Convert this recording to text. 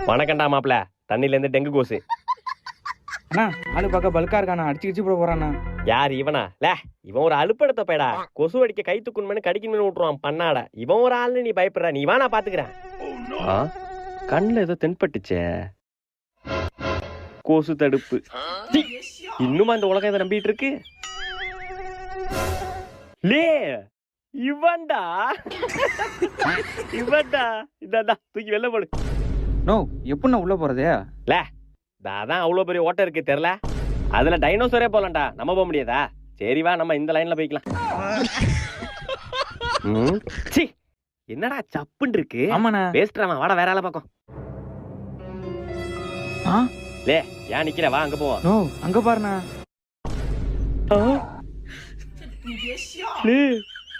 வணக்கம்டா மாப்பிள. தண்ணில இருந்து டெங்கு கோசு. அண்ணா ஆளு பார்க்க பல்கா இருக்காண்ணா, அடிச்சு போட போறாண்ணா. யார் இவனா? இவன் ஒரு அலுப்படுத்த பேடா. கொசு அடிக்க கை தூக்கணும்னு கடிக்கணும்னு விட்டுருவான் பண்ணாட. இவன் ஒரு ஆளு, நீ பயப்படுற. நீ வா, நான் பாத்துக்கிறேன். கண்ணுல ஏதோ தென்பட்டுச்சே. கொசு தடுப்பு. இன்னுமா இந்த உலகம் இதை நம்பிட்டு இருக்கு? லே இவன்டா இவன்டா. இதாண்டா தூக்கி வெளில போடு. நோ, எப்படிண்ணா உள்ள போறது? அதான் அவ்வளவு பெரிய ஓட்டம் இருக்கு தெரியல. அதுல டைனோசரே போலாம்டா. நம்ம போக முடியாதா? சரி வா, நம்ம இந்த லைன்ல போய்க்கலாம். என்னடா சப்புன்னு இருக்கு? ஆமாண்ணா. வேஸ்ட்ராமா, வாடா வேற ஆள பக்கம். லே ஏன் நிக்கிற? வா அங்க போவோம். நோ, அங்க பாருண்ணா. லே